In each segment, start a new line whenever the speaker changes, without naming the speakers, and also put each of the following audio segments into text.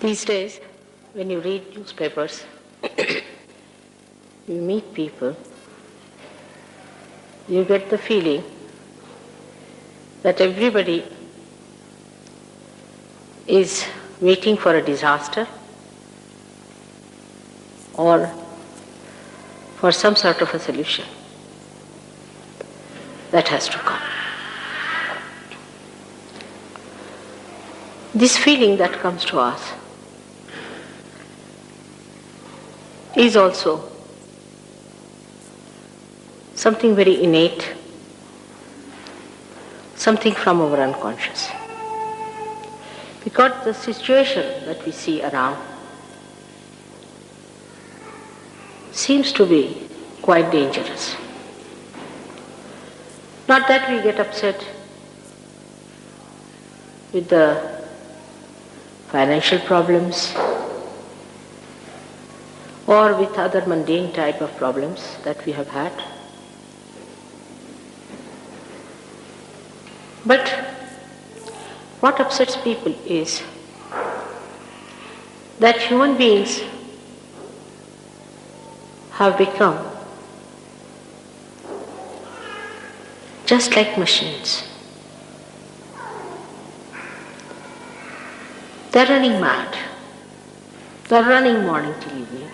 These days, when you read newspapers, you meet people, you get the feeling that everybody is waiting for a disaster or for some sort of a solution that has to come. This feeling that comes to us is also something very innate, something from our unconscious. Because the situation that we see around seems to be quite dangerous. Not that we get upset with the financial problems or with other mundane type of problems that we have had. But what upsets people is that human beings have become just like machines. They're running mad. They're running morning till evening.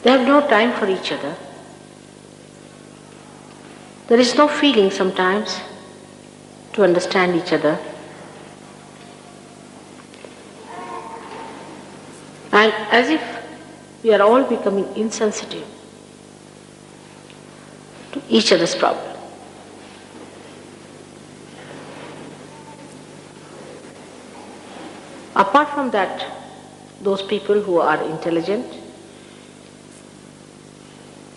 They have no time for each other. There is no feeling sometimes to understand each other. And as if we are all becoming insensitive to each other's problem. Apart from that, those people who are intelligent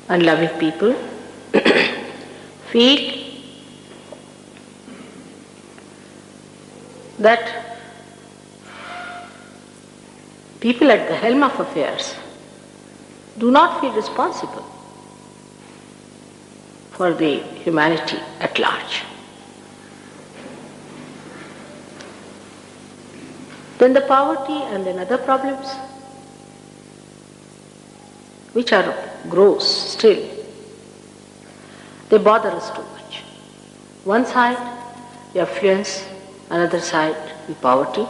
and loving people feel that people at the helm of affairs do not feel responsible for the humanity at large. Then the poverty and then other problems, which are gross still, they bother us too much. One side, the affluence, another side, the poverty.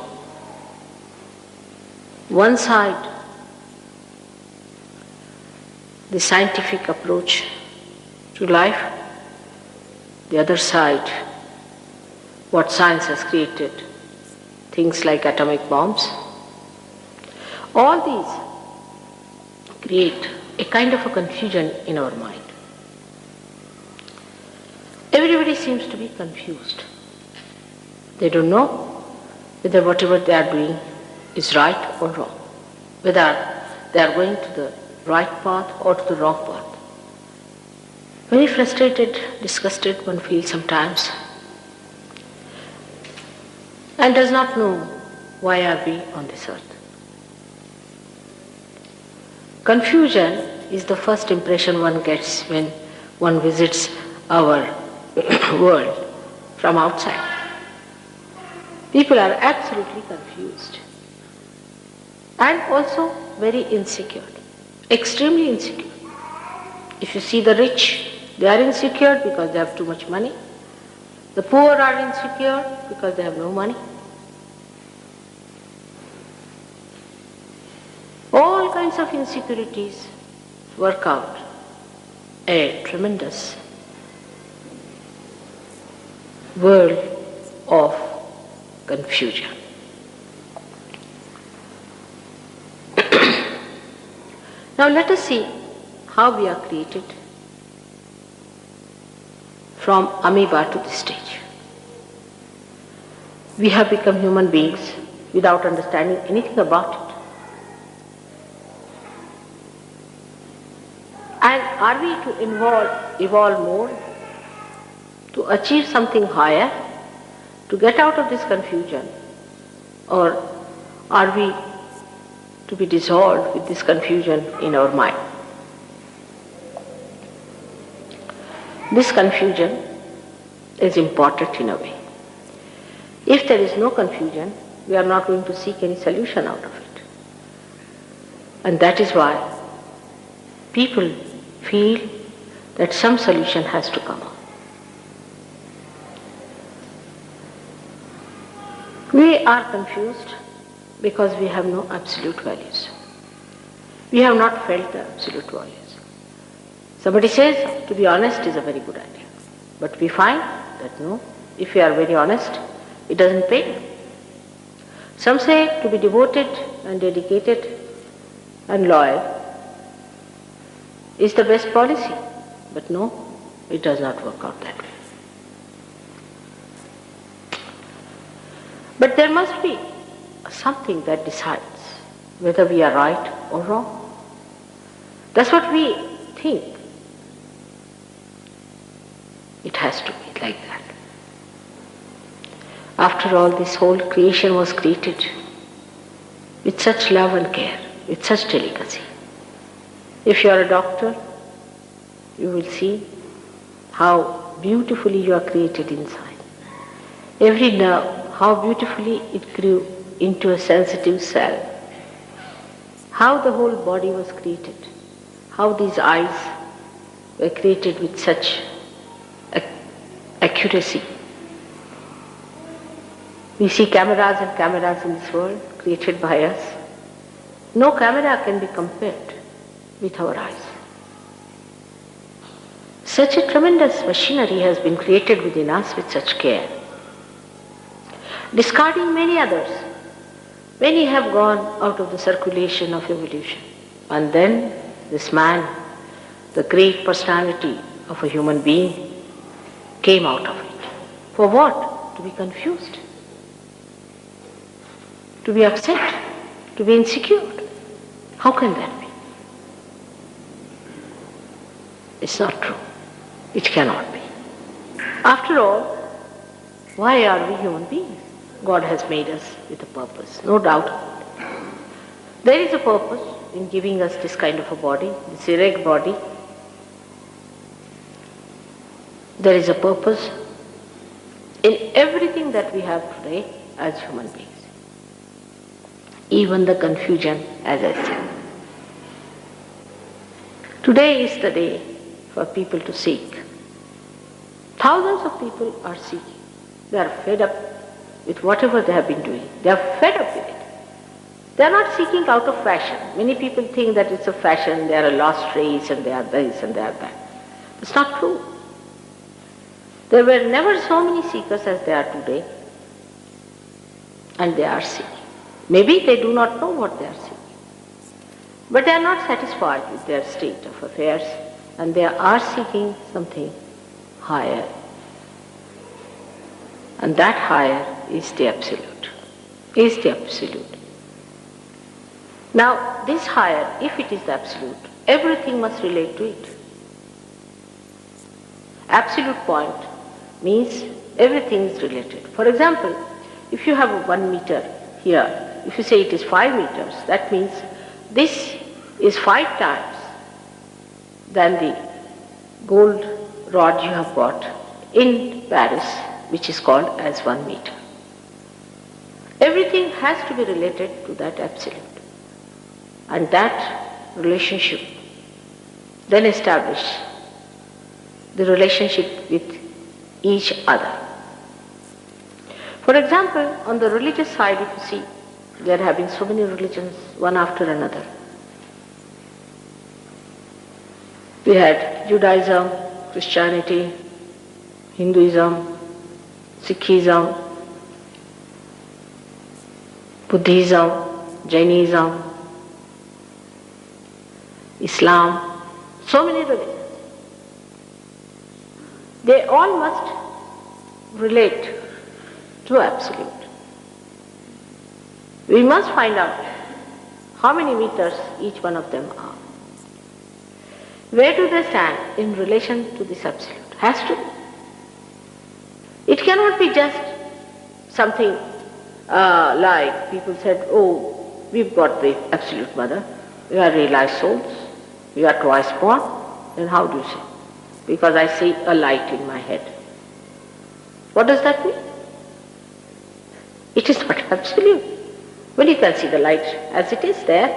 One side, the scientific approach to life. The other side, what science has created, things like atomic bombs. All these create a kind of a confusion in our mind. Everybody seems to be confused. They don't know whether whatever they are doing is right or wrong, whether they are going to the right path or to the wrong path. Very frustrated, disgusted one feels sometimes, and does not know why are we on this earth. Confusion is the first impression one gets when one visits our world from outside. People are absolutely confused and also very insecure, extremely insecure. If you see the rich, they are insecure because they have too much money. The poor are insecure because they have no money. All kinds of insecurities work out a tremendous world of confusion. Now let us see how we are created from amoeba to this stage. We have become human beings without understanding anything about it. And are we to evolve more, to achieve something higher, to get out of this confusion? Or are we to be dissolved with this confusion in our mind? This confusion is important in a way. If there is no confusion, We are not going to seek any solution out of it. And that is why people feel that some solution has to come up. We are confused because we have no absolute values. We have not felt the absolute values. Somebody says to be honest is a very good idea. But we find that no, if we are very honest, it doesn't pay. Some say to be devoted and dedicated and loyal is the best policy. But no, it does not work out that way. But there must be something that decides whether we are right or wrong. That's what we think. It has to be like that. After all, this whole creation was created with such love and care, with such delicacy. If you are a doctor, you will see how beautifully you are created inside. Every nerve, how beautifully it grew into a sensitive cell. How the whole body was created. How these eyes were created with such accuracy. We see cameras and cameras in this world created by us. No camera can be compared with our eyes. Such a tremendous machinery has been created within us with such care. Discarding many others, many have gone out of the circulation of evolution. And then this man, the great personality of a human being, came out of it. For what? To be confused, to be upset, to be insecure. How can that be? It's not true. It cannot be. After all, why are we human beings? God has made us with a purpose, no doubt. There is a purpose in giving us this kind of a body, this erect body. There is a purpose in everything that we have today as human beings. Even the confusion, as I said. Today is the day for people to seek. Thousands of people are seeking. They are fed up with whatever they have been doing. They are fed up with it. They are not seeking out of fashion. Many people think that it's a fashion, they are a lost race and they are this and they are that. It's not true. There were never so many seekers as there are today, and they are seeking. Maybe they do not know what they are seeking, but they are not satisfied with their state of affairs, and they are seeking something higher. And that higher is the Absolute, is the Absolute. Now, this higher, if it is the Absolute, everything must relate to it. Absolute point means everything is related. For example, if you have 1 meter here, if you say it is 5 meters, that means this is 5 times than the gold rod you have got in Paris, which is called as 1 meter. Everything has to be related to that Absolute. And that relationship then establish the relationship with each other. For example, on the religious side, if you see, there have been so many religions, one after another. We had Judaism, Christianity, Hinduism, Sikhism, Buddhism, Jainism, Islam, so many religions. They all must relate to Absolute. We must find out how many meters each one of them are. Where do they stand in relation to this Absolute? Has to be. It cannot be just something like people said, oh, we've got the Absolute Mother, we are realized souls, we are twice born. Then how do you say? Because I see a light in my head. What does that mean? It is not absolute. Well, you can see the light as it is there.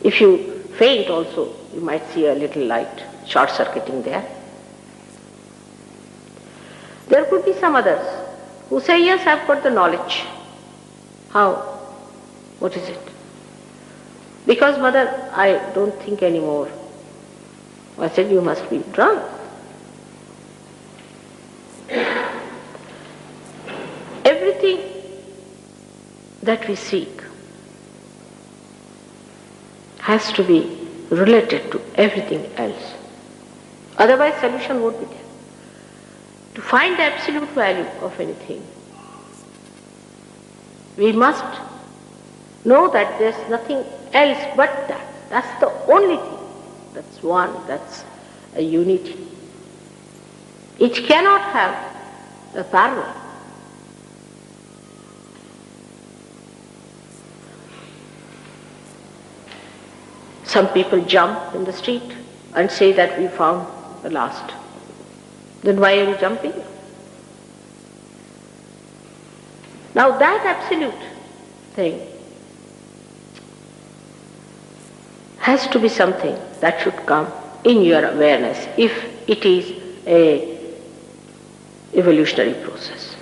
If you faint also, you might see a little light short-circuiting there. There could be some others who say, yes, I've got the knowledge. How? What is it? Because, mother, I don't think anymore. I said, you must be drunk. Everything that we seek has to be related to everything else. Otherwise, solution won't be there. To find the absolute value of anything, we must know that there's nothing else but that. That's the only thing. That's one, that's a unity. It cannot have a parallel. Some people jump in the street and say that we found the last. Then why are you jumping? Now that absolute thing has to be something that should come in your awareness if it is a evolutionary process.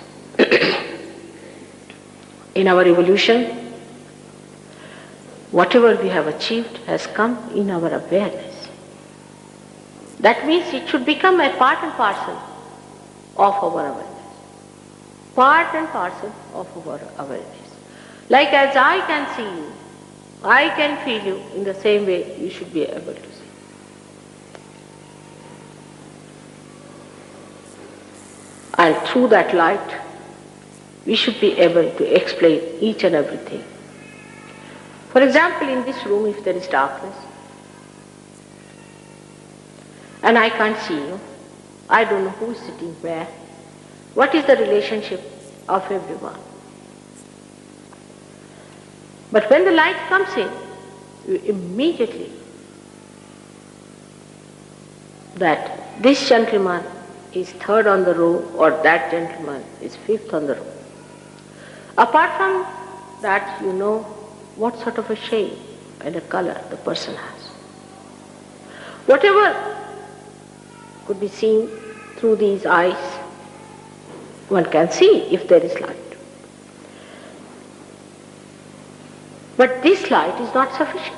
In our evolution, whatever we have achieved has come in our awareness. That means it should become a part and parcel of our awareness. Part and parcel of our awareness. Like as I can see you, I can feel you, in the same way you should be able to see. And through that light, we should be able to explain each and everything. For example, in this room, if there is darkness, and I can't see you, I don't know who is sitting where, what is the relationship of everyone? But when the light comes in, you immediately that this gentleman is third on the row or that gentleman is fifth on the row. Apart from that, you know what sort of a shade and a color the person has. Whatever could be seen through these eyes, one can see if there is light. But this light is not sufficient,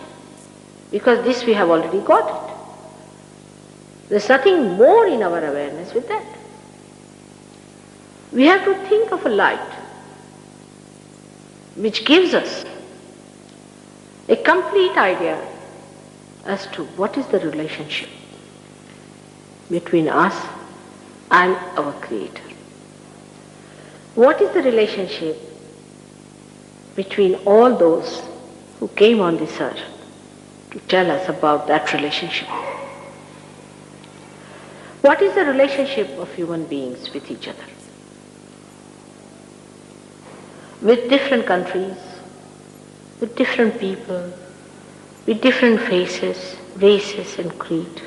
because this we have already got it. There's nothing more in our awareness with that. We have to think of a light which gives us a complete idea as to what is the relationship between us and our Creator. What is the relationship between all those who came on this earth to tell us about that relationship? What is the relationship of human beings with each other? With different countries, with different people, with different faces, races and creed.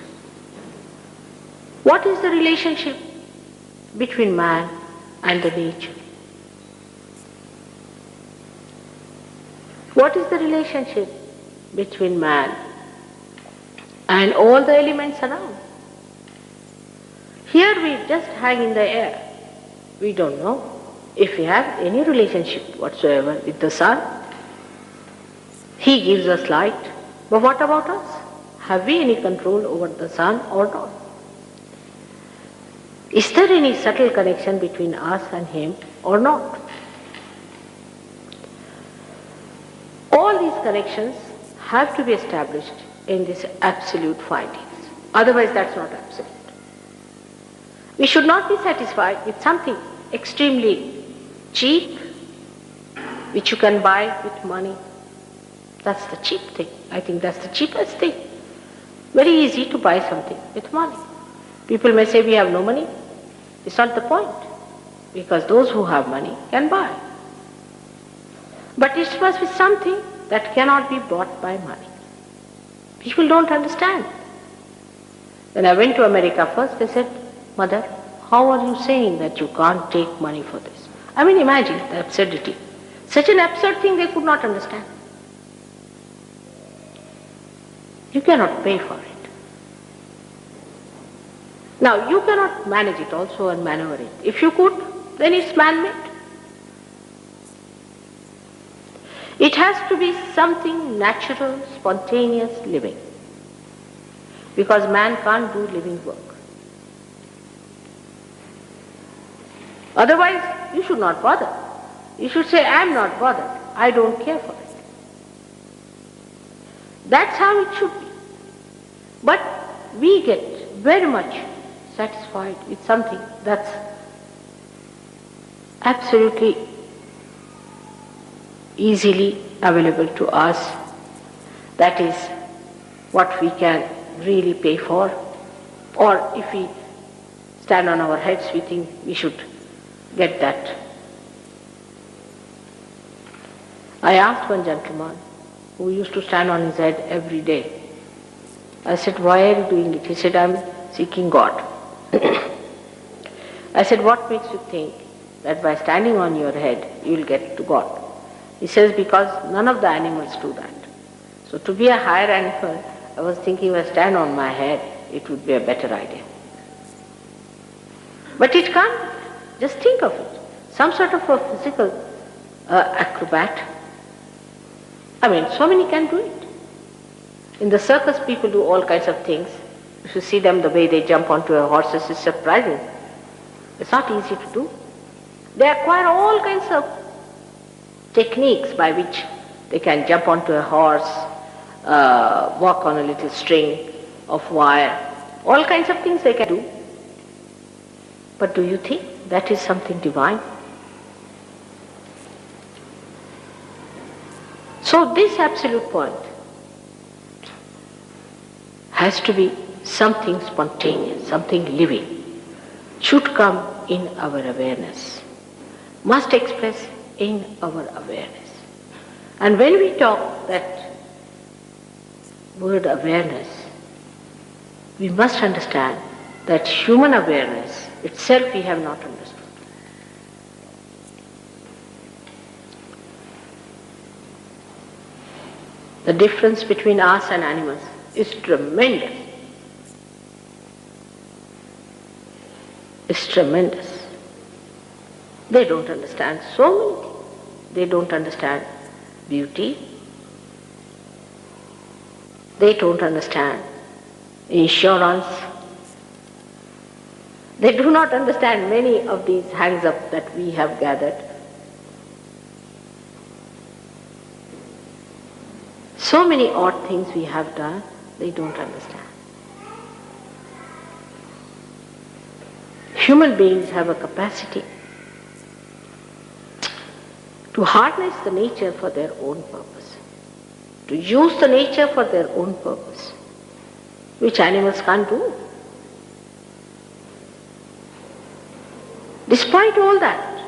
What is the relationship between man and the nature? What is the relationship between man and all the elements around? Here we just hang in the air. We don't know if we have any relationship whatsoever with the sun. He gives us light, but what about us? Have we any control over the sun or not? Is there any subtle connection between us and him or not? All these connections have to be established in these absolute findings. Otherwise, that's not absolute. We should not be satisfied with something extremely cheap, which you can buy with money. That's the cheap thing. I think that's the cheapest thing. Very easy to buy something with money. People may say we have no money. It's not the point, because those who have money can buy. But it must be something that cannot be bought by money. People don't understand. When I went to America first, they said, "Mother, how are you saying that you can't take money for this?" I mean, imagine the absurdity. Such an absurd thing they could not understand. You cannot pay for it. Now, you cannot manage it also and maneuver it. If you could, then it's man-made. It has to be something natural, spontaneous, living. Because man can't do living work. Otherwise, you should not bother. You should say, I am not bothered. I don't care for it. That's how it should be. But we get very much satisfied with something that's absolutely easily available to us. That is what we can really pay for. Or if we stand on our heads, we think we should get that. I asked one gentleman who used to stand on his head every day. I said, why are you doing it? He said, I'm seeking God. I said, what makes you think that by standing on your head you will get to God? He says, because none of the animals do that. So to be a higher animal, I was thinking if I stand on my head, it would be a better idea. But it can't. Just think of it. Some sort of a physical acrobat. I mean, so many can do it. In the circus, people do all kinds of things. If you see them, the way they jump onto a horse is surprising. It's not easy to do. They acquire all kinds of techniques by which they can jump onto a horse, walk on a little string of wire, all kinds of things they can do. But do you think that is something divine? So this absolute point has to be something spontaneous, something living, should come in our awareness, must express in our awareness. And when we talk that word awareness, we must understand that human awareness itself we have not understood. The difference between us and animals is tremendous. It's tremendous. They don't understand so many things. They don't understand beauty. They don't understand insurance. They do not understand many of these hangs-up that we have gathered. So many odd things we have done, they don't understand. Human beings have a capacity to harness the nature for their own purpose, to use the nature for their own purpose, which animals can't do. Despite all that,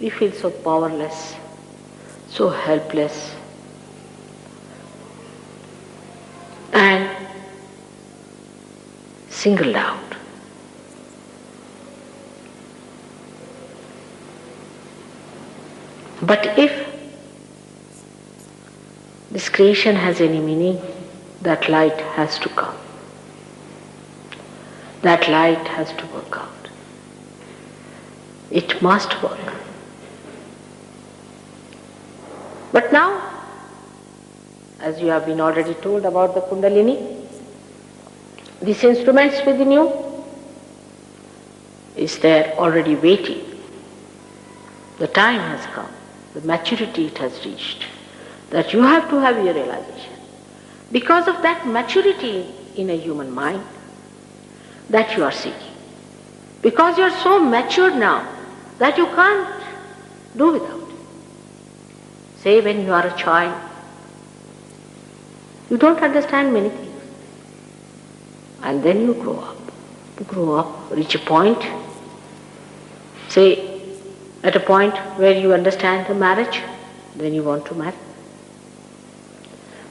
we feel so powerless, so helpless, and singled out. But if this creation has any meaning, that light has to come. That light has to work out. It must work. But now, as you have been already told about the Kundalini, these instruments within you is there already waiting. The time has come, the maturity it has reached, that you have to have your realization. Because of that maturity in a human mind that you are seeking. Because you are so matured now that you can't do without it. Say when you are a child, you don't understand many things. And then you grow up, reach a point, say at a point where you understand the marriage, then you want to marry.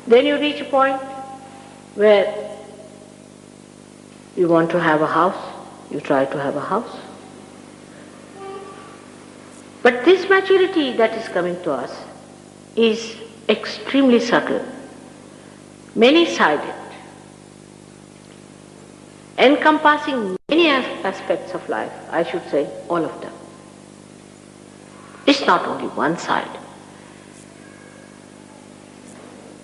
Then you reach a point where you want to have a house, you try to have a house. But this maturity that is coming to us is extremely subtle, many-sided, encompassing many aspects of life, I should say all of them. It's not only one side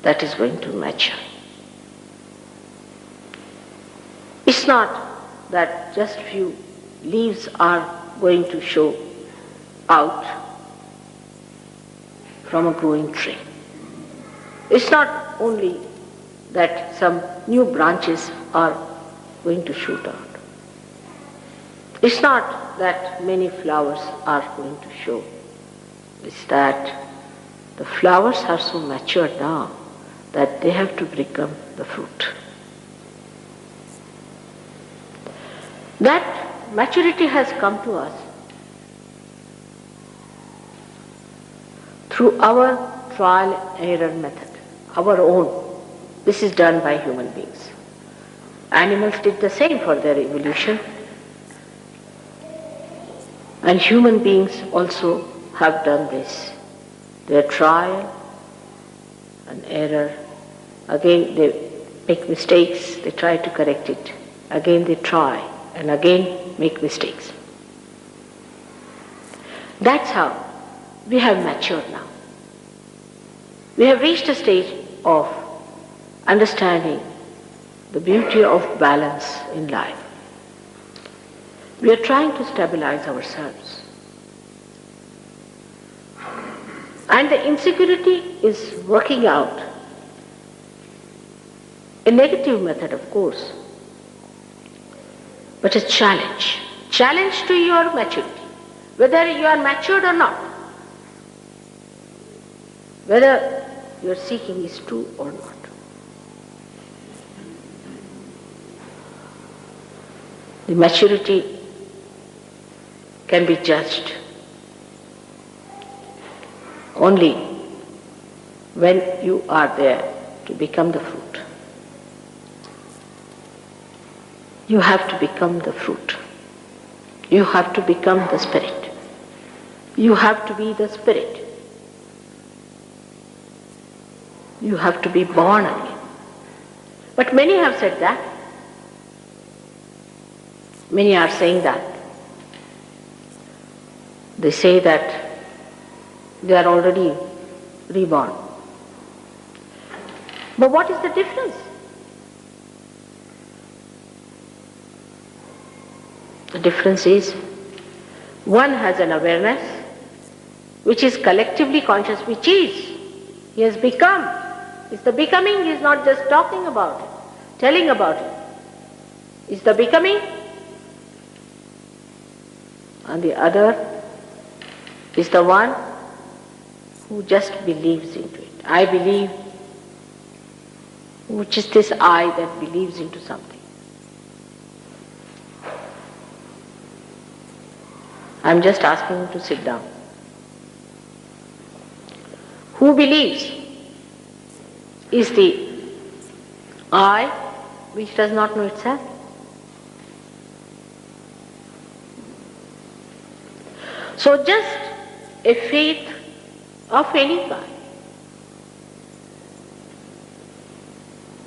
that is going to mature. It's not that just few leaves are going to show out from a growing tree. It's not only that some new branches are going to shoot out. It's not that many flowers are going to show. It's that the flowers are so mature now that they have to become the fruit. That maturity has come to us through our trial and error method, our own. This is done by human beings. Animals did the same for their evolution. And human beings also have done this. Their trial and error. Again they make mistakes, they try to correct it. Again they try and again make mistakes. That's how we have matured now. We have reached a stage of understanding the beauty of balance in life. We are trying to stabilize ourselves. And the insecurity is working out a negative method, of course, but a challenge. Challenge to your maturity, whether you are matured or not, whether your seeking is true or not. The maturity can be judged only when you are there to become the fruit. You have to become the fruit. You have to become the spirit. You have to be the spirit. You have to be born again. But many have said that. Many are saying that. They say that they are already reborn. But what is the difference? The difference is one has an awareness which is collectively conscious, which is, he has become. It's the becoming, he is not just talking about it, telling about it. It's the becoming. And the other is the one who just believes into it. I believe, which is this I that believes into something. I'm just asking you to sit down. Who believes is the I which does not know itself. So just a faith of any kind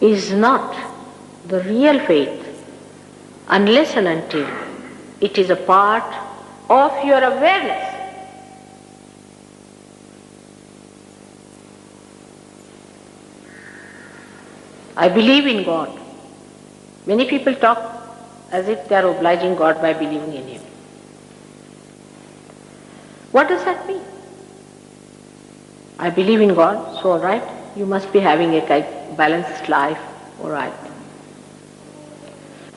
is not the real faith unless and until it is a part of your awareness. I believe in God. Many people talk as if they are obliging God by believing in Him. What does that mean? I believe in God, so all right, you must be having a balanced life, all right.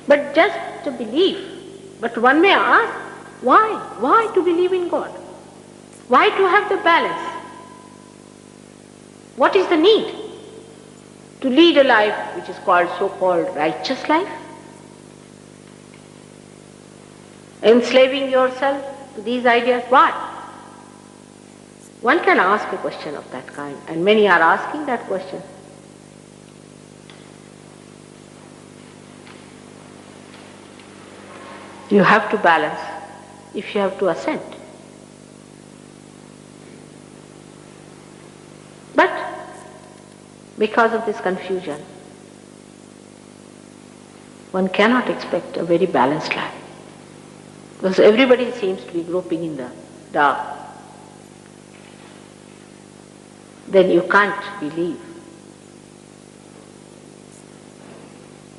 But just to believe, but one may ask, why? Why to believe in God? Why to have the balance? What is the need to lead a life which is called so-called righteous life? Enslaving yourself to these ideas, why? One can ask a question of that kind, and many are asking that question. You have to balance if you have to ascend. because of this confusion, one cannot expect a very balanced life. Because everybody seems to be groping in the dark. Then you can't believe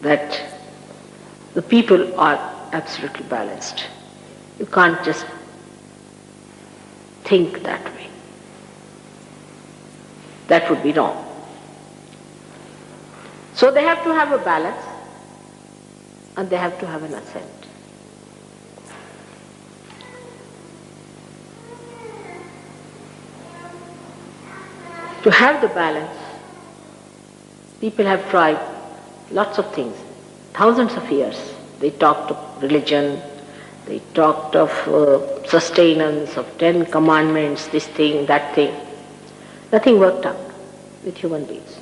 that the people are absolutely balanced. You can't just think that way. That would be wrong. So they have to have a balance and they have to have an ascent. To have the balance, people have tried lots of things, thousands of years. They talked of religion, they talked of sustenance, of 10 commandments, this thing, that thing. Nothing worked out with human beings.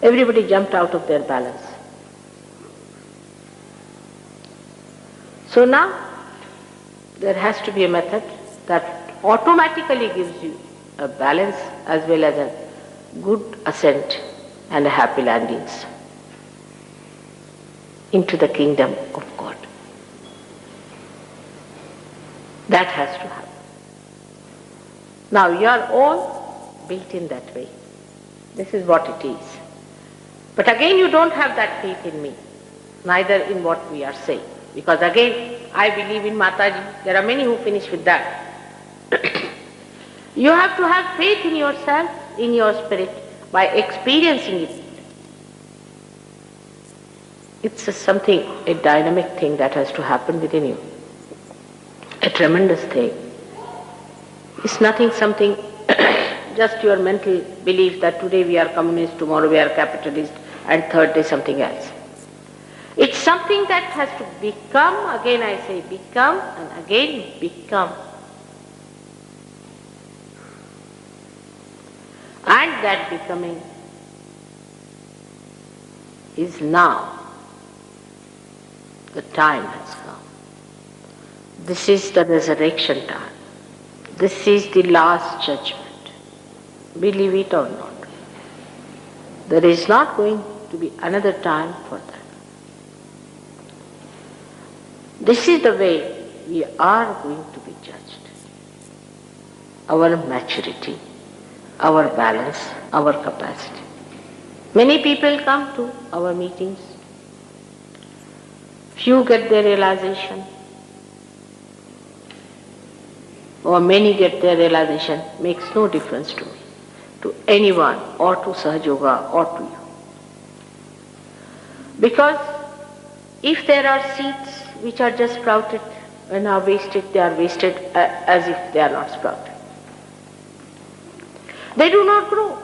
Everybody jumped out of their balance. So now, there has to be a method that automatically gives you a balance as well as a good ascent and a happy landings into the kingdom of God. That has to happen. Now you are all built in that way. This is what it is. But again you don't have that faith in me, neither in what we are saying. Because again, I believe in Mataji. There are many who finish with that. You have to have faith in yourself, in your spirit, by experiencing it. It's a dynamic thing that has to happen within you. A tremendous thing. It's nothing something, just your mental belief that today we are communist, tomorrow we are capitalist, and third day something else. It's something that has to become, again I say become, and again become. And that becoming is now. The time has come. This is the resurrection time. This is the last judgment. Believe it or not. There is not going to be another time for that. This is the way we are going to be judged. Our maturity, our balance, our capacity. Many people come to our meetings. Few get their realization, or many get their realization. Makes no difference to me, to anyone, or to Sahaja Yoga, or to you. Because if there are seeds which are just sprouted and are wasted, they are wasted as if they are not sprouted. They do not grow.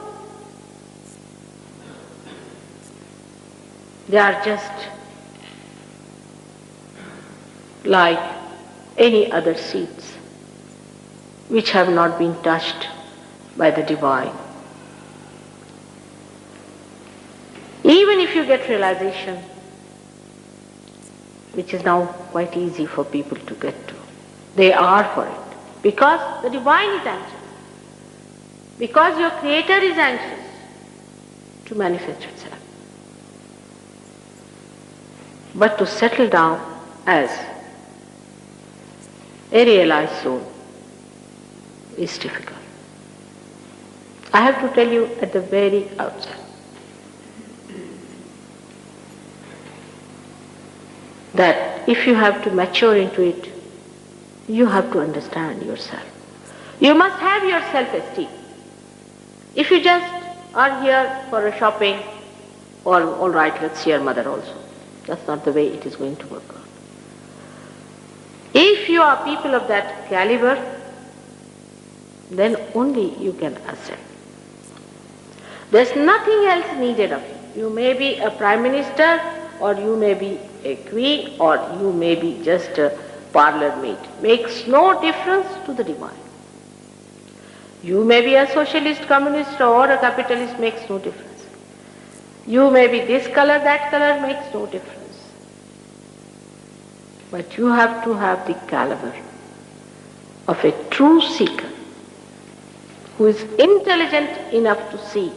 They are just like any other seeds which have not been touched by the divine. Even if you get realization, which is now quite easy for people to get to, they are for it. Because the divine is anxious. Because your Creator is anxious to manifest itself. But to settle down as a realized soul is difficult. I have to tell you at the very outset that if you have to mature into it, you have to understand yourself. You must have your self-esteem. If you just are here for a shopping, or all right, let's see your mother also. That's not the way it is going to work out. If you are people of that caliber, then only you can ascend. There's nothing else needed of you. You may be a prime minister, or you may be a queen, or you may be just a parlour maid. Makes no difference to the divine. You may be a socialist, communist, or a capitalist, makes no difference. You may be this color, that color, makes no difference. But you have to have the caliber of a true seeker, who is intelligent enough to see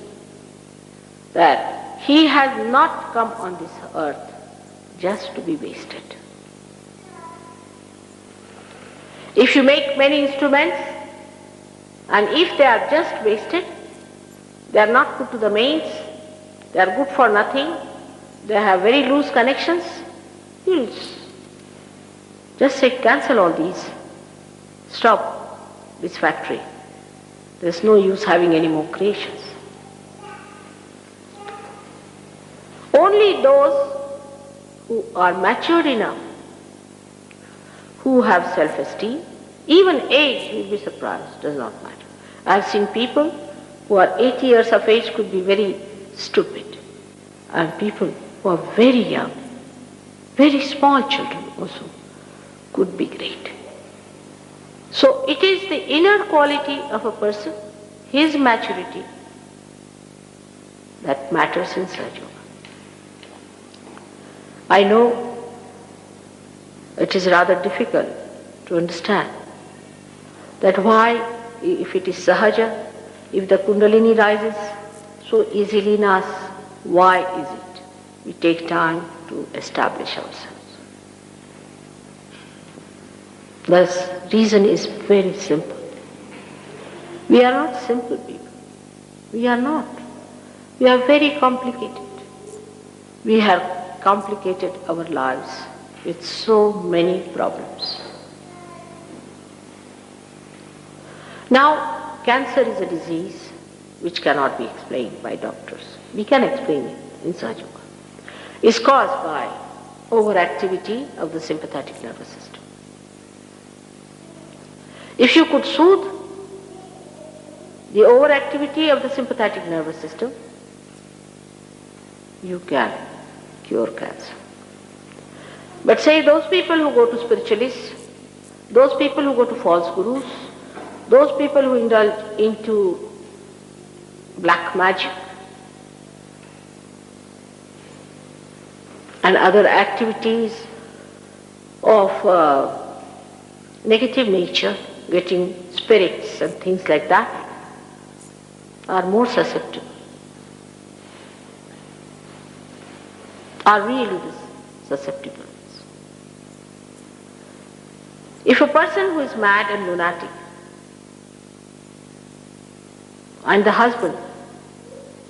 that he has not come on this earth just to be wasted. If you make many instruments, and if they are just wasted, they are not put to the mains, they are good for nothing, they have very loose connections, you'll just say, cancel all these, stop this factory. There's no use having any more creations. Only those who are matured enough, who have self-esteem, even age, you'll be surprised, does not matter. I've seen people who are 80 years of age could be very stupid, and people who are very young, very small children also, could be great. So it is the inner quality of a person, his maturity, that matters in Sahaja Yoga. I know it is rather difficult to understand that why, if it is Sahaja, if the Kundalini rises so easily in us, why is it we take time to establish ourselves? The reason is very simple. We are not simple people. We are not. We are very complicated. We have complicated our lives with so many problems. Now, cancer is a disease which cannot be explained by doctors. We can explain it in Sahaja Yoga. It's caused by overactivity of the sympathetic nervous system. If you could soothe the overactivity of the sympathetic nervous system, you can cure cancer. But say those people who go to spiritualists, those people who go to false gurus, those people who indulge into black magic and other activities of negative nature, getting spirits and things like that, are more susceptible, are really susceptible. If a person who is mad and lunatic, and the husband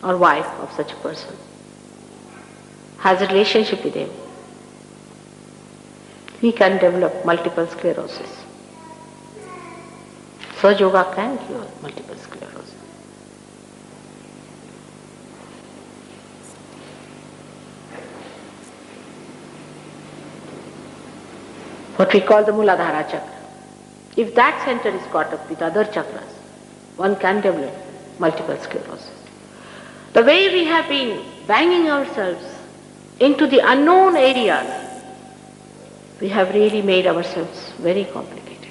or wife of such a person has a relationship with him, he can develop multiple sclerosis. Sahaja Yoga can cure multiple sclerosis. What we call the Muladhara chakra. If that center is caught up with other chakras, one can develop multiple sclerosis. The way we have been banging ourselves into the unknown areas, we have really made ourselves very complicated.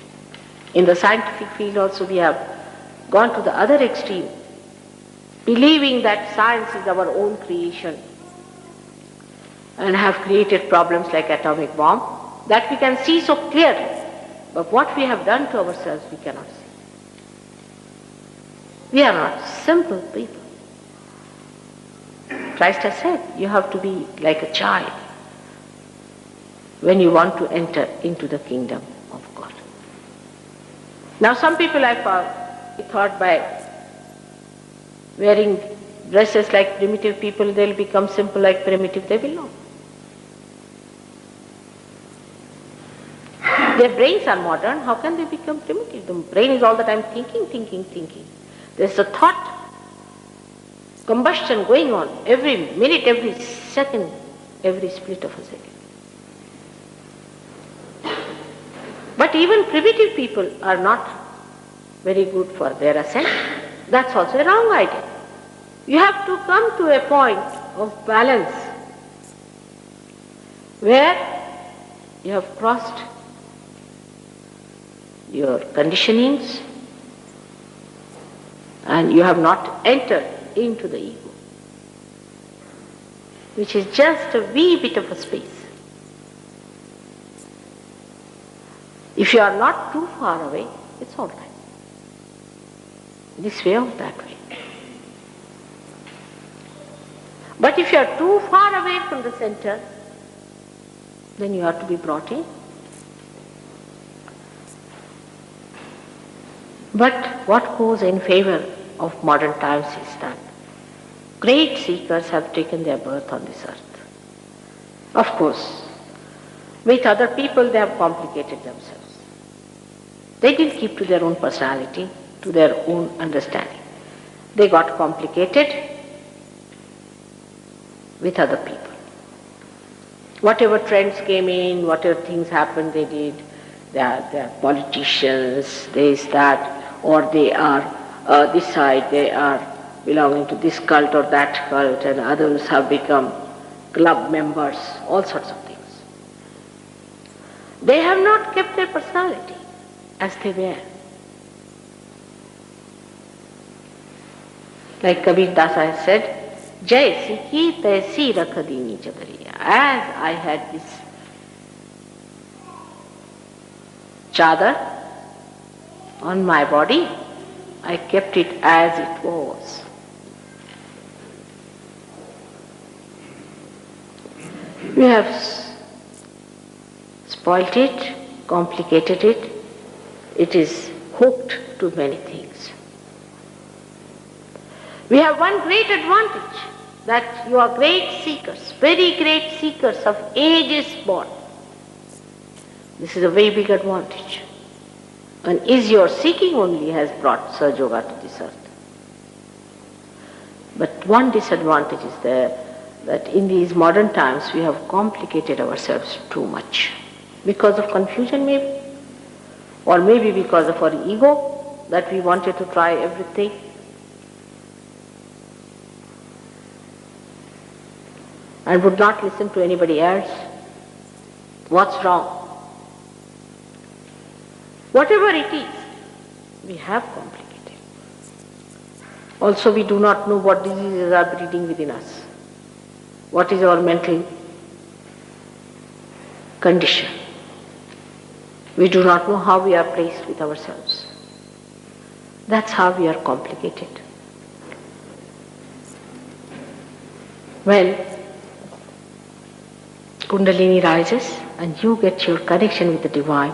In the scientific field also we have gone to the other extreme, believing that science is our own creation and have created problems like atomic bomb that we can see so clearly. But what we have done to ourselves we cannot see. We are not simple people. Christ has said you have to be like a child when you want to enter into the kingdom of God. Now some people I found thought by wearing dresses like primitive people they'll become simple like primitive. They will not. Their brains are modern, how can they become primitive? The brain is all the time thinking. There's a thought combustion going on every minute, every second, every split of a second. But even primitive people are not very good for their ascent. That's also a wrong idea. You have to come to a point of balance where you have crossed your conditionings and you have not entered into the ego, which is just a wee bit of a space. If you are not too far away, it's all right. this way or that way. But if you are too far away from the center, then you have to be brought in. But what goes in favor of modern times is that great seekers have taken their birth on this earth. Of course, with other people they have complicated themselves. They didn't keep to their own personality, to their own understanding. They got complicated with other people. Whatever trends came in, whatever things happened, they did. They are politicians, this, that, or they are this side, they are belonging to this cult or that cult, and others have become club members, all sorts of things. They have not kept their personality as they were. Like Kabir Dasa has said, Jaisi ki taisi rakhadini chadariya. As I had this chadar on my body, I kept it as it was. We have spoilt it, complicated it. It is hooked to many things. We have one great advantage, that you are great seekers, very great seekers of ages born. This is a very big advantage. And is your seeking only has brought Sahaja Yoga to this earth. But one disadvantage is there, that in these modern times we have complicated ourselves too much. Because of confusion maybe, or maybe because of our ego, that we wanted to try everything. And would not listen to anybody else. What's wrong? Whatever it is, we have complicated. Also, we do not know what diseases are breeding within us. What is our mental condition? We do not know how we are placed with ourselves. That's how we are complicated. When Kundalini rises and you get your connection with the Divine,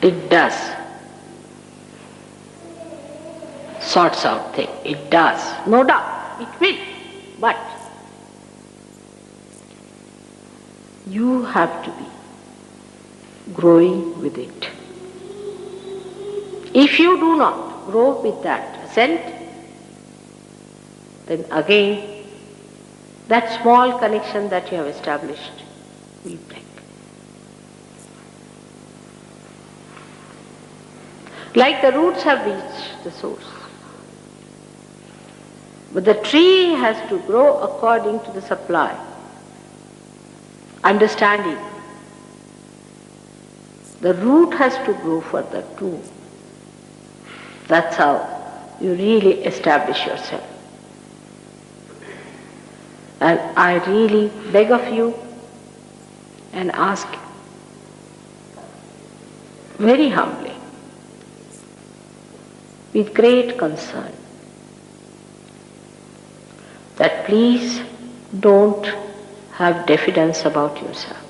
it does sorts out things. It does, no doubt, it will. But you have to be growing with it. If you do not grow with that ascent, then again that small connection that you have established will break. Like the roots have reached the source. But the tree has to grow according to the supply. Understanding. The root has to grow further too. That's how you really establish yourself. And I really beg of you and ask very humbly, with great concern, that please don't have diffidence about yourself.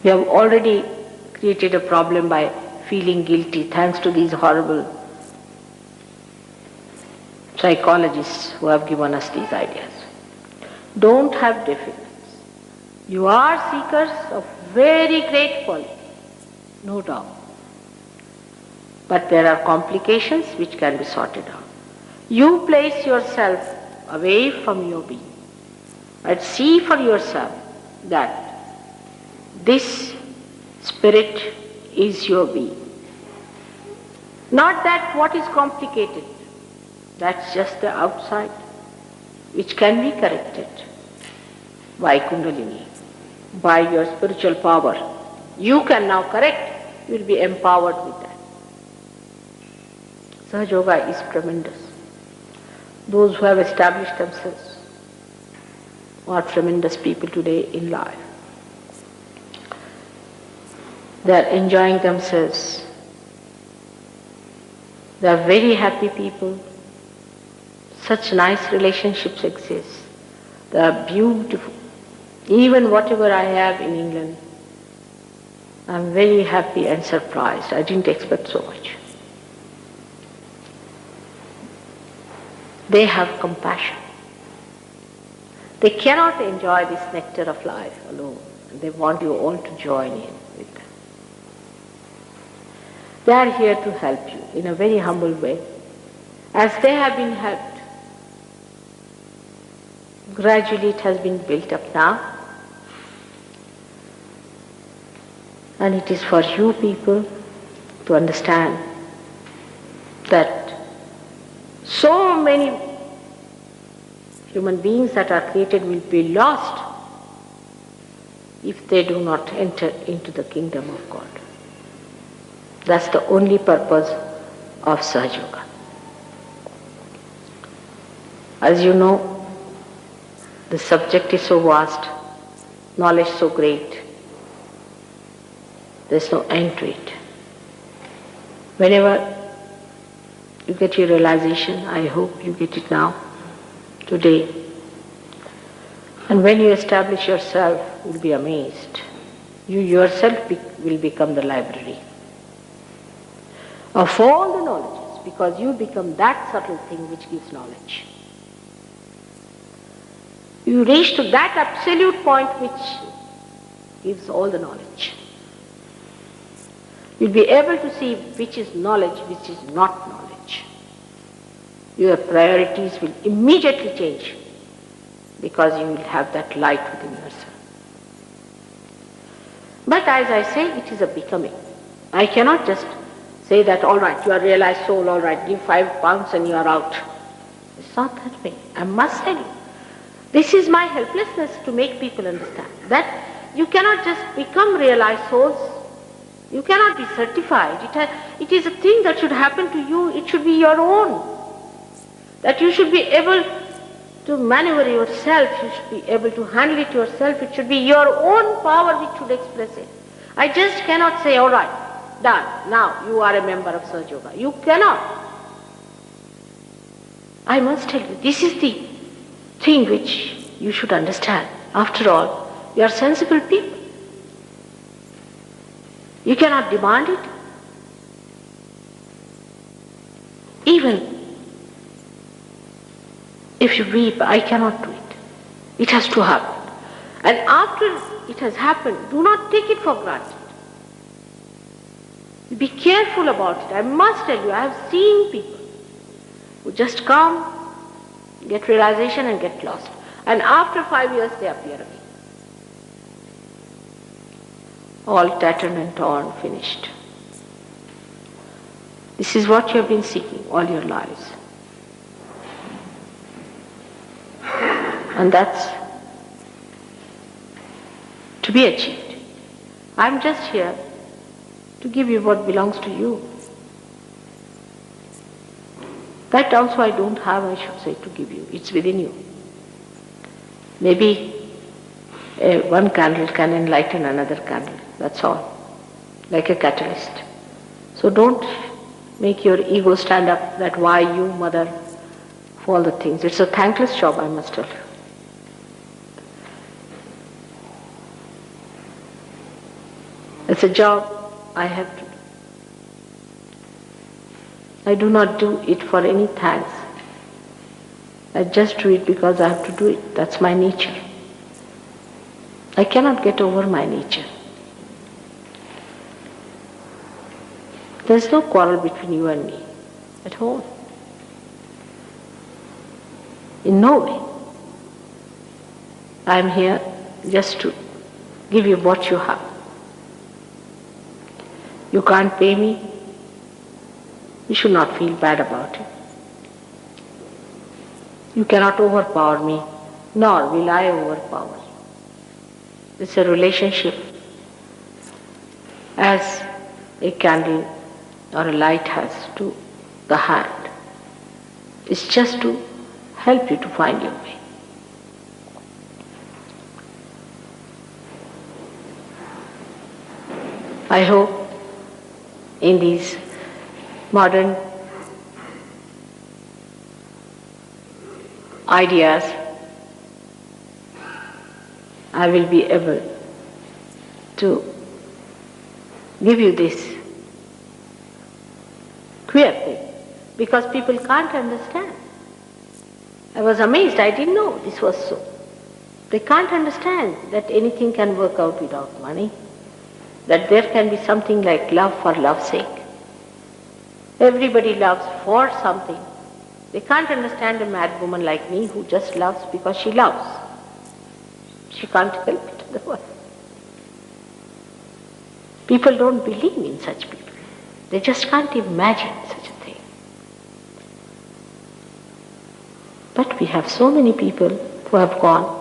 We have already created a problem by feeling guilty thanks to these horrible psychologists who have given us these ideas. Don't have diffidence. You are seekers of very great quality, no doubt. But there are complications which can be sorted out. You place yourself away from your being and see for yourself that this spirit is your being. Not that what is complicated, that's just the outside, which can be corrected by Kundalini, by your spiritual power. You can now correct, you will be empowered with that. Sahaja Yoga is tremendous. Those who have established themselves are tremendous people today in life. They are enjoying themselves They are very happy people. Such nice relationships exist. They are beautiful. Even whatever I have in England, I'm very happy and surprised. I didn't expect so much. They have compassion. They cannot enjoy this nectar of life alone. They want you all to join in with them. They are here to help you in a very humble way. As they have been helped, gradually it has been built up now. And it is for you people to understand that so many human beings that are created will be lost if they do not enter into the kingdom of God. That's the only purpose of Sahaja Yoga. As you know, the subject is so vast, knowledge so great, there's no end to it. Whenever you get your realization, I hope you get it now, today, and when you establish yourself, you'll be amazed. You yourself will become the library of all the knowledges, because you become that subtle thing which gives knowledge. You reach to that absolute point which gives all the knowledge. You'll be able to see which is knowledge, which is not knowledge. Your priorities will immediately change because you will have that light within yourself. But as I say, it is a becoming. I cannot just say that, all right, you are realized soul, all right, give 5 pounds and you are out. It's not that way. I must tell you. This is my helplessness to make people understand that you cannot just become realized souls. You cannot be certified. It is a thing that should happen to you. It should be your own. That you should be able to maneuver yourself. You should be able to handle it yourself. It should be your own power which should express it. I just cannot say, all right, done. Now you are a member of Sahaja Yoga. You cannot. I must tell you, this is the thing which you should understand. After all, you are sensible people. You cannot demand it. Even if you weep, I cannot do it. It has to happen. And after it has happened, do not take it for granted. Be careful about it. I must tell you, I have seen people who just come, get realization and get lost. And after 5 years they appear again. All tattered and torn, finished. This is what you have been seeking all your lives. And that's to be achieved. I'm just here to give you what belongs to you. That also I don't have, I should say, to give you. It's within you. Maybe one candle can enlighten another candle. That's all. Like a catalyst. So don't make your ego stand up that why you, mother, for all the things. It's a thankless job, I must tell you. It's a job I have to do. I do not do it for any thanks. I just do it because I have to do it. That's my nature. I cannot get over my nature. There's no quarrel between you and me at all. In no way. I'm here just to give you what you have. You can't pay me. You should not feel bad about it. You cannot overpower me, nor will I overpower. It's a relationship as a candle or a light has to the hand. It's just to help you to find your way. I hope in these modern ideas, I will be able to give you this queer thing, because people can't understand. I was amazed, I didn't know this was so. They can't understand that anything can work out without money, that there can be something like love for love's sake. Everybody loves for something. They can't understand a mad woman like me who just loves because she loves. She can't help it otherwise. People don't believe in such people. They just can't imagine such a thing. But we have so many people who have gone,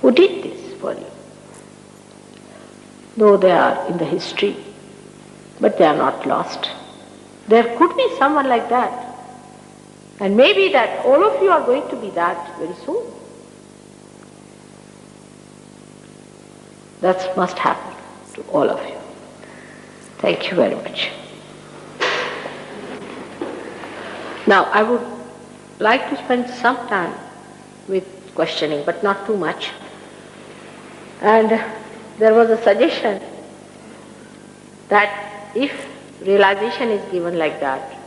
who did this for you. Though they are in the history, but they are not lost. There could be someone like that. And maybe that all of you are going to be that very soon. That must happen to all of you. Thank you very much. Now I would like to spend some time with questioning, but not too much. And there was a suggestion that if realization is given like that,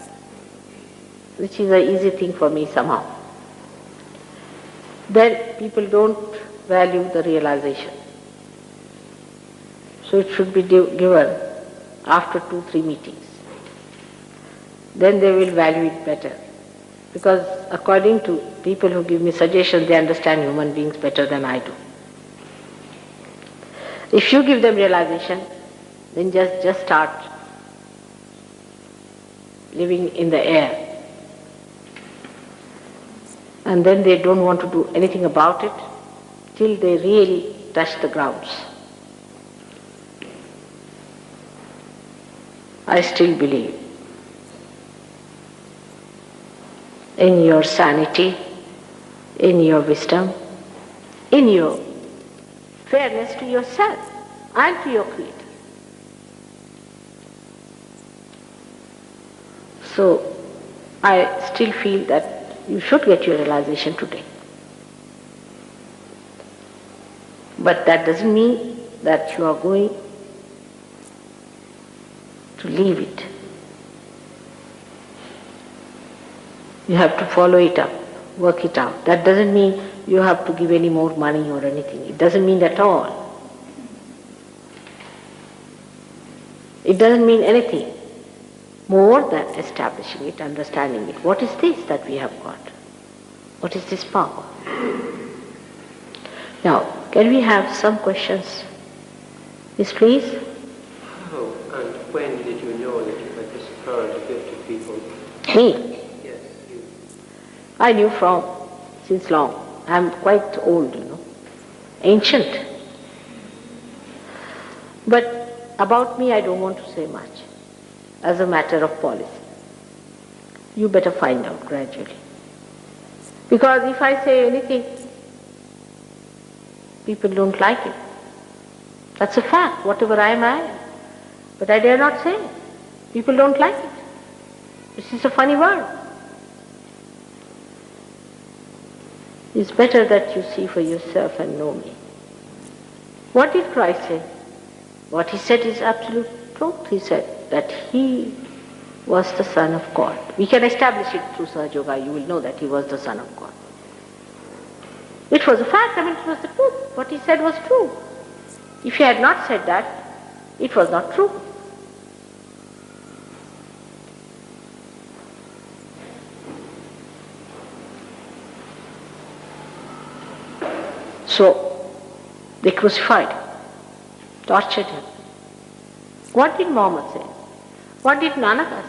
which is an easy thing for me somehow, then people don't value the realization. So it should be given after 2-3 meetings. Then they will value it better. Because according to people who give me suggestions, they understand human beings better than I do. If you give them realization, then just start living in the air. And then they don't want to do anything about it till they really touch the grounds. I still believe in your sanity, in your wisdom, in your fairness to yourself and to your Creator. So I still feel that you should get your realization today. But that doesn't mean that you are going to leave it. You have to follow it up, work it out. That doesn't mean you have to give any more money or anything. It doesn't mean at all. It doesn't mean anything more than establishing it, understanding it. What is this that we have got? What is this power? Now, can we have some questions? Yes, please.
How and when did you know that you had this power to give to people?
Me?
Yes, you.
I knew since long. I'm quite old, ancient. But about me I don't want to say much as a matter of policy. You better find out gradually. Because if I say anything, people don't like it. That's a fact. Whatever I am. But I dare not say it. People don't like it. This is a funny word. It's better that you see for yourself and know me. What did Christ say? What he said is absolute truth. He said that he was the Son of God. We can establish it through Sahaja Yoga. You will know that he was the Son of God. It was a fact. It was the truth. What he said was true. If he had not said that, it was not true. So, they crucified him, tortured him. What did Muhammad say? What did Nanaka say?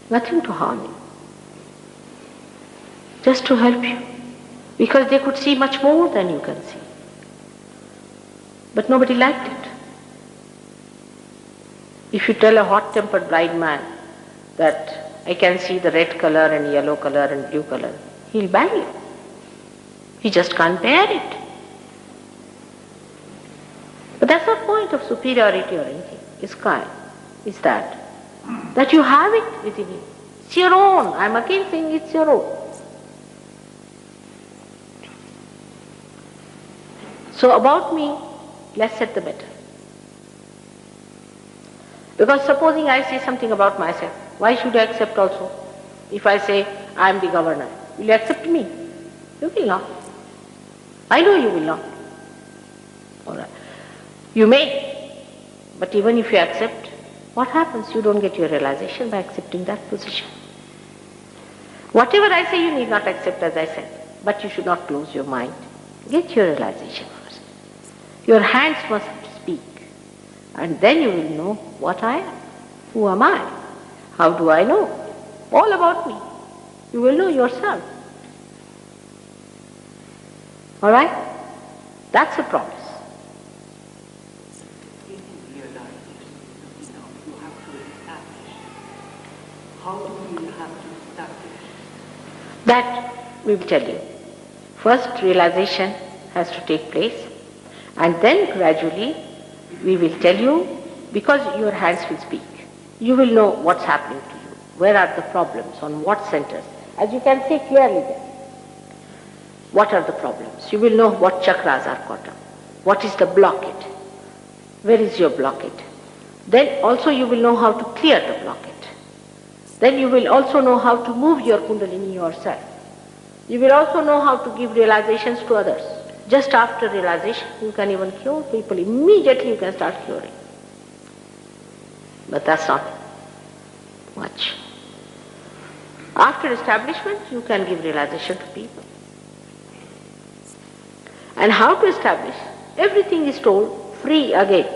Nothing to harm you. Just to help you. Because they could see much more than you can see. But nobody liked it. If you tell a hot-tempered blind man that I can see the red color and yellow color and blue color, he'll bang you. He just can't bear it. But that's not point of superiority or anything. It's kind. It's that you have it within you. It's your own. I'm again saying it's your own. So about me, less said the better. Because supposing I say something about myself, why should I accept also? If I say I am the governor, will you accept me? You will not. I know you will not. All right. You may, but even if you accept, what happens? You don't get your realization by accepting that position. Whatever I say, you need not accept, as I said, but you should not close your mind. Get your realization first. Your hands must speak, and then you will know what I am. Who am I? How do I know? All about me. You will know yourself. All right? That's a promise.
How do you have to establish?
That we will tell you. First, realization has to take place, and then gradually we will tell you, because your hands will speak. You will know what's happening to you. Where are the problems? On what centers? As you can see clearly there. What are the problems? You will know what chakras are caught up. What is the blockade? Where is your blockade? Then also you will know how to clear the blockade. Then you will also know how to move your kundalini yourself. You will also know how to give realizations to others. Just after realization, you can even cure people. Immediately you can start curing. But that's not much. After establishment, you can give realization to people. And how to establish? Everything is told free again.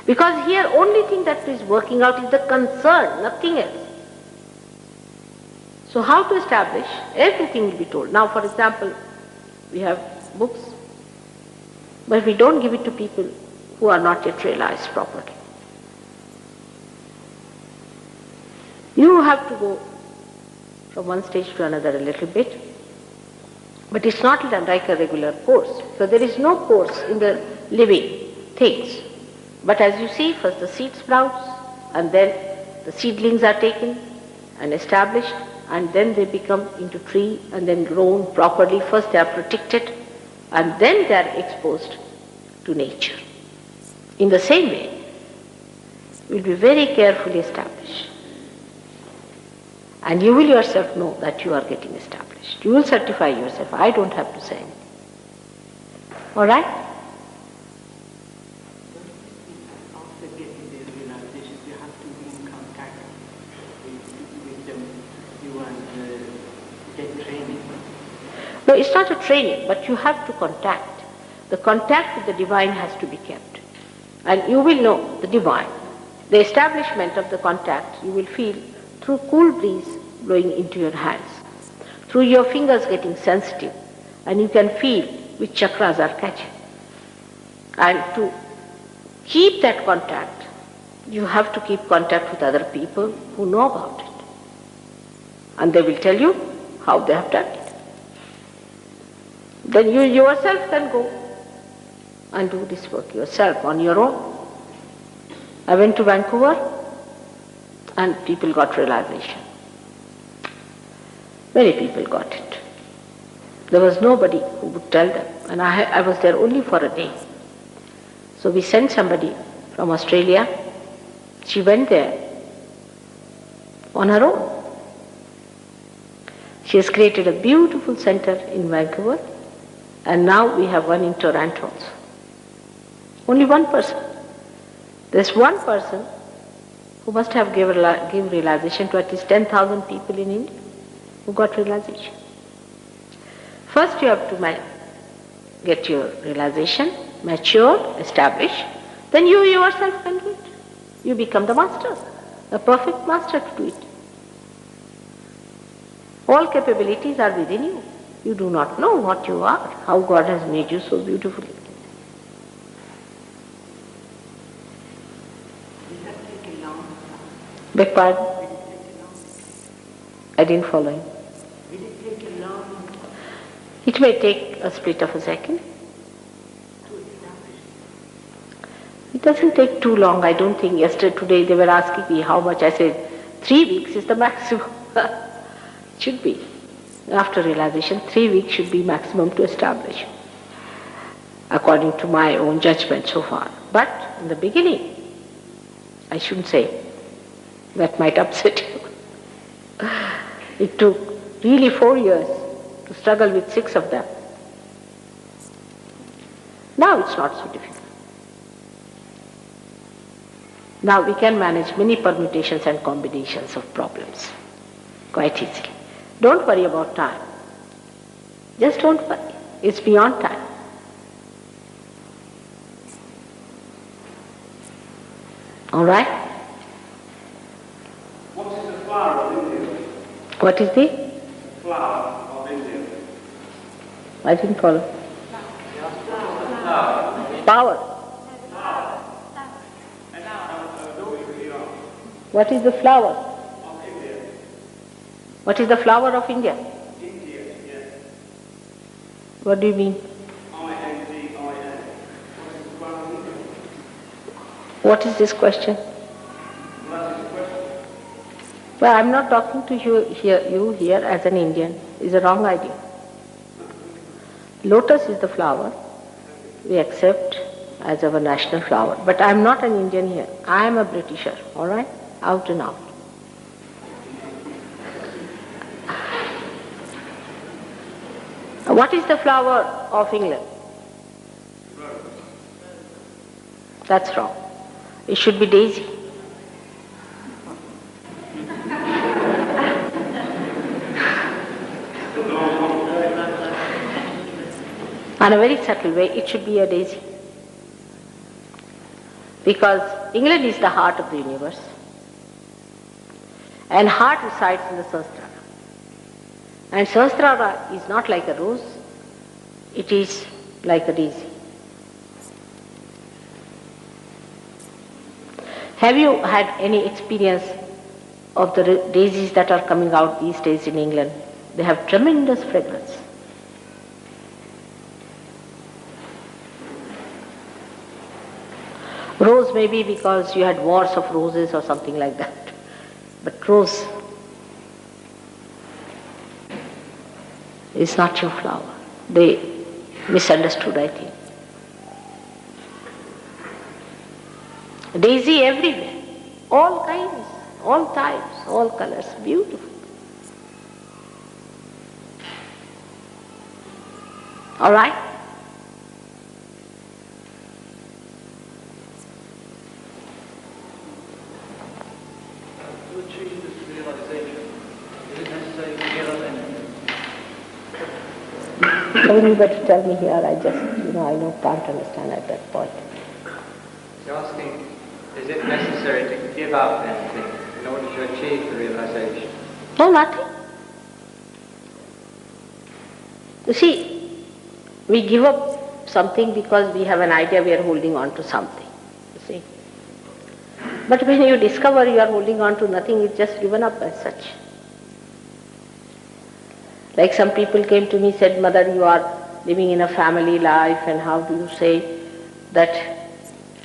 Because here only thing that is working out is the concern, nothing else. So how to establish? Everything will be told. Now for example, we have books, but we don't give it to people who are not yet realized properly. You have to go from one stage to another a little bit, but it's not like a regular course. So there is no course in the living things. But as you see, first the seed sprouts, and then the seedlings are taken and established, and then they become into tree and then grown properly. First they are protected, and then they are exposed to nature. In the same way, you will be very carefully established. And you will yourself know that you are getting established. You will certify yourself. I don't have to say anything. All right?
After getting the realization, you have to be in contact with them, you and get training.
No, it's not a training, but you have to contact. The contact with the divine has to be kept. And you will know the divine. The establishment of the contact you will feel through cool breeze blowing into your hands, through your fingers getting sensitive, and you can feel which chakras are catching. And to keep that contact, you have to keep contact with other people who know about it. And they will tell you how they have done it. Then you yourself can go and do this work yourself on your own. I went to Vancouver and people got realization. Many people got it. There was nobody who would tell them, and I was there only for a day. So we sent somebody from Australia. She went there on her own. She has created a beautiful center in Vancouver, and now we have one in Toronto also. Only one person. There's one person who must have given realization to at least 10,000 people in India who got realization. First you have to get your realization, mature, established, then you yourself can do it. You become the master, the perfect master to do it. All capabilities are within you. You do not know what you are, how God has made you so beautifully. Beg pardon? I didn't follow him.
Will it take a long
It may take a split of a second.
to establish?
It doesn't take too long. I don't think today they were asking me how much. I said 3 weeks is the maximum. Should be. After realization, 3 weeks should be maximum to establish, according to my own judgment so far. But in the beginning, I shouldn't say, that might upset you. It took really 4 years to struggle with 6 of them. Now it's not so difficult. Now we can manage many permutations and combinations of problems quite easily. Don't worry about time. Just don't worry. It's beyond time. All right?
What is the flower of India?
What is the?
Flower of India.
I didn't follow. Power. What is the flower?
Of India.
What is the flower of India?
India, yes.
What do you mean?
I-N-D-I-A.
What
What is the flower of India?
is this question?
Well, that is the question.
Well, I'm not talking to you here as an Indian. It's a wrong idea. Lotus is the flower we accept as our national flower. But I'm not an Indian here. I am a Britisher, all right? Out and out. What is the flower of England? That's wrong. It should be daisy. In a very subtle way, it should be a daisy. Because England is the heart of the universe. And heart resides in the Sahasrara. And Sahasrara is not like a rose, it is like a daisy. Have you had any experience of the daisies that are coming out these days in England? They have tremendous fragrance. Rose may be because you had wars of roses or something like that. But rose is not your flower. They misunderstood, I think. Daisy everywhere. All kinds, all types, all colors. Beautiful. All right?
To achieve this realization, is it necessary to get up anything?
Well, you better tell me here. I can't understand at that point.
You're asking, is it necessary to give up anything in order to achieve the realization?
No, nothing. You see, we give up something because we have an idea we are holding on to something. You see. But when you discover you are holding on to nothing, it's just given up as such. Like some people came to me, said, Mother, you are living in a family life, and how do you say that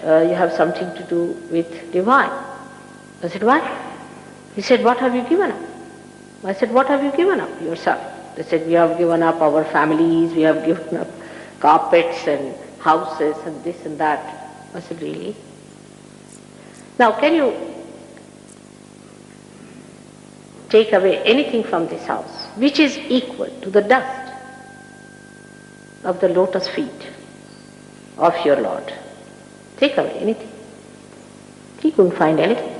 you have something to do with divine? I said, why? He said, what have you given up? I said, what have you given up yourself? They said, we have given up our families, we have given up carpets and houses and this and that. I said, really? Now, can you take away anything from this house which is equal to the dust of the lotus feet of your Lord? Take away anything. He couldn't find anything.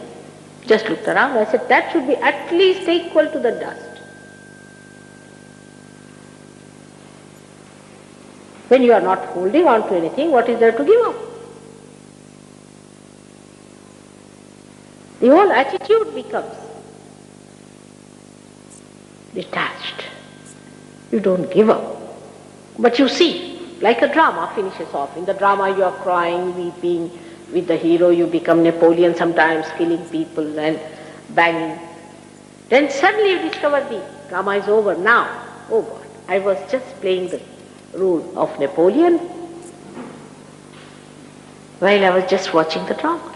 Just looked around. I said, that should be at least equal to the dust. When you are not holding on to anything, what is there to give up? The whole attitude becomes detached. You don't give up. But you see, like a drama finishes off. In the drama you are crying, weeping. With the hero you become Napoleon sometimes, killing people and banging. Then suddenly you discover the drama is over. Now, oh God, I was just playing the role of Napoleon while I was just watching the drama.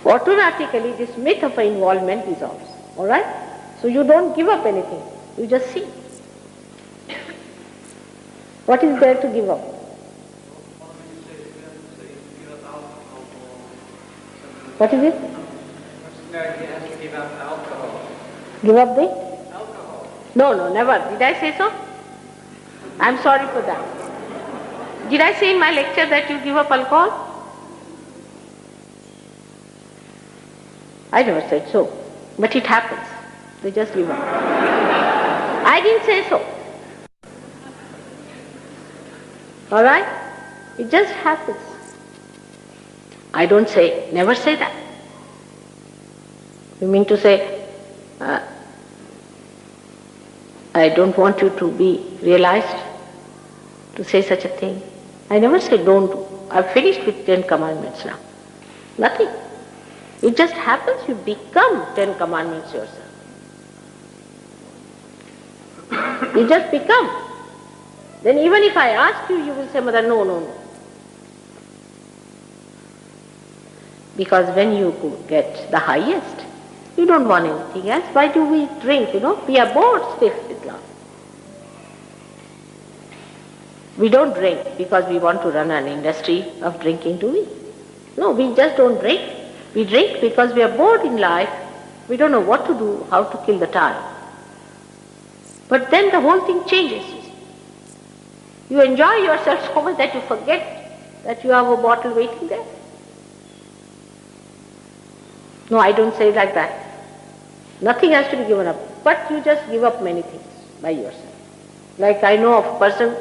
Automatically this myth of involvement dissolves. Alright? So you don't give up anything, you just see. What is there to give up? What is it?
He has to give up alcohol.
Give up the?
Alcohol.
No, never. Did I say so? I'm sorry for that. Did I say in my lecture that you give up alcohol? I never said so. But it happens. They just give up. I didn't say so. Alright? It just happens. I don't say, never say that. You mean to say, I don't want you to be realized, to say such a thing. I never say don't do. I've finished with 10 commandments now. Nothing. It just happens you become 10 commandments yourself. You just become. Then even if I ask you, you will say, Mother, no. Because when you get the highest, you don't want anything else. Why do we drink, We are bored stiff with love. We don't drink because we want to run an industry of drinking, do we? No, we just don't drink. We drink because we are bored in life. We don't know what to do, how to kill the time. But then the whole thing changes. You enjoy yourself so much that you forget that you have a bottle waiting there. No, I don't say it like that. Nothing has to be given up. But you just give up many things by yourself. Like I know of a person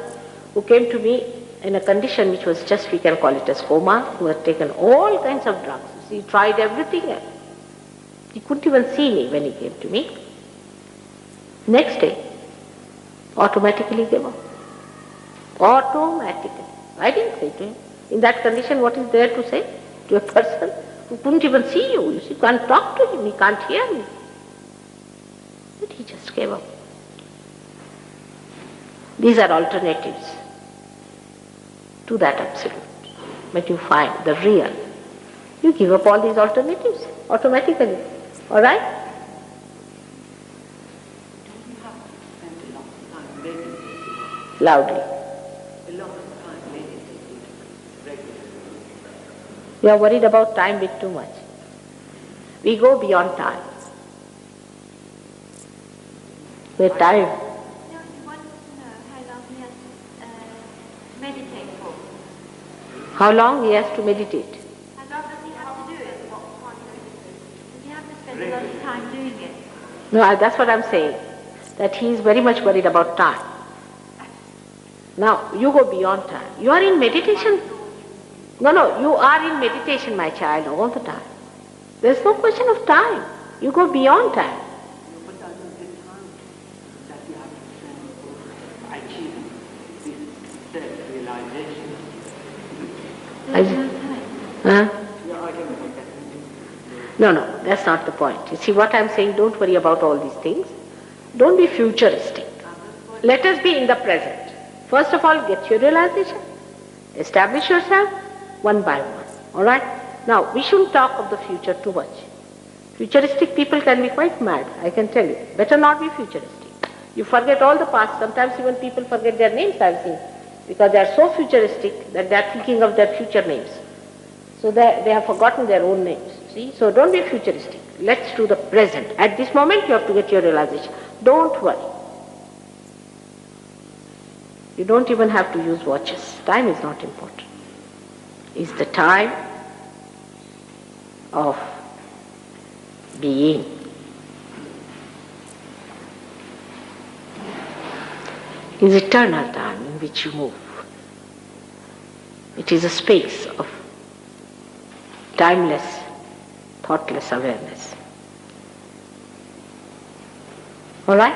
who came to me in a condition which was just, we can call it as coma, who had taken all kinds of drugs. He tried everything else. He couldn't even see me when he came to me. Next day, automatically gave up. Automatically. I didn't say to him. In that condition, what is there to say to a person who couldn't even see you? You see, you can't talk to him, he can't hear me. But he just gave up. These are alternatives to that absolute. But you find the real. You give up all these alternatives automatically. Alright?
Don't you have to spend a lot of time meditating?
Loudly.
A lot of time meditating regularly.
You are worried about time bit too much. We go beyond time. Where time.
No, he wants to know how long he has to meditate for.
How long he has to meditate?
How long does he have to do it? Does he have to spend a lot of time doing it?
No, that's what I'm saying. That he is very much worried about time. Now, you go beyond time. You are in meditation. No, you are in meditation, my child, all the time. There's no question of time. You go beyond time.
But that is the time that you have to spend for achieving this self-realization.
There's no time.
Huh?
Yeah, I can make that.
No, that's not the point. You see what I'm saying, don't worry about all these things. Don't be futuristic. Let us be in the present. First of all, get your realization. Establish yourself one by one. Alright? Now, we shouldn't talk of the future too much. Futuristic people can be quite mad, I can tell you. Better not be futuristic. You forget all the past. Sometimes even people forget their names, I've seen. Because they are so futuristic that they are thinking of their future names. So they have forgotten their own names. See? So don't be futuristic. Let's do the present. At this moment you have to get your realization. Don't worry. You don't even have to use watches. Time is not important. It's the time of being. Is eternal time in which you move. It is a space of timeless, thoughtless awareness. Alright?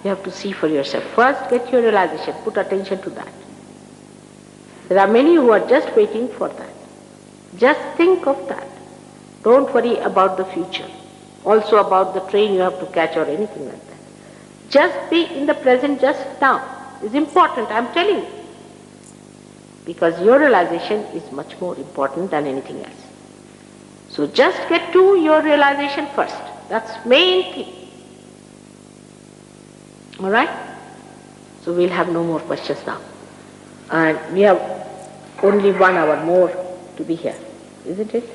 You have to see for yourself. First, get your realization. Put attention to that. There are many who are just waiting for that. Just think of that. Don't worry about the future. Also about the train you have to catch or anything like that. Just be in the present just now. is important, I am telling you. Because your realization is much more important than anything else. So just get to your realization first. That's main thing. Alright? So we'll have no more questions now. And we have only 1 hour more to be here, isn't it?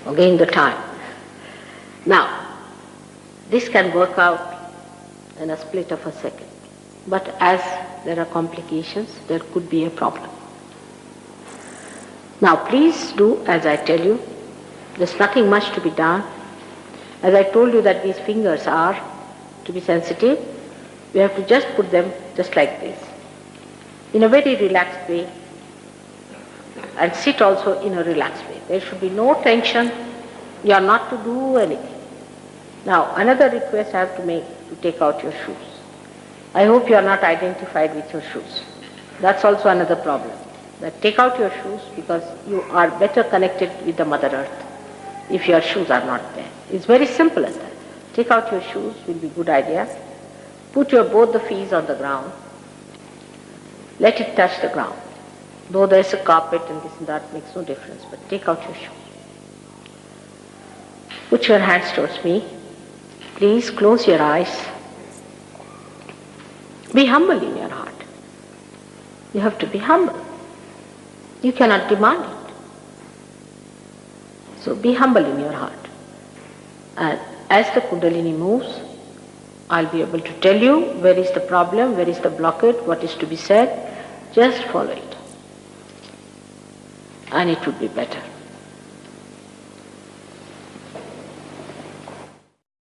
Again the time. Now, this can work out in a split of a second. But as there are complications, there could be a problem. Now please do as I tell you. There's nothing much to be done. As I told you that these fingers are to be sensitive, we have to just put them just like this, in a very relaxed way, and sit also in a relaxed way. There should be no tension. You are not to do anything. Now another request I have to make, to take out your shoes. I hope you are not identified with your shoes. That's also another problem. That take out your shoes because you are better connected with the Mother Earth if your shoes are not there. It's very simple as that. Take out your shoes will be a good idea. Put both the feet on the ground. Let it touch the ground. Though there is a carpet and this and that makes no difference, but take out your shoes. Put your hands towards me. Please close your eyes. Be humble in your heart. You have to be humble. You cannot demand it. So be humble in your heart. And as the Kundalini moves, I'll be able to tell you where is the problem, where is the blockade, what is to be said. Just follow it. And it would be better.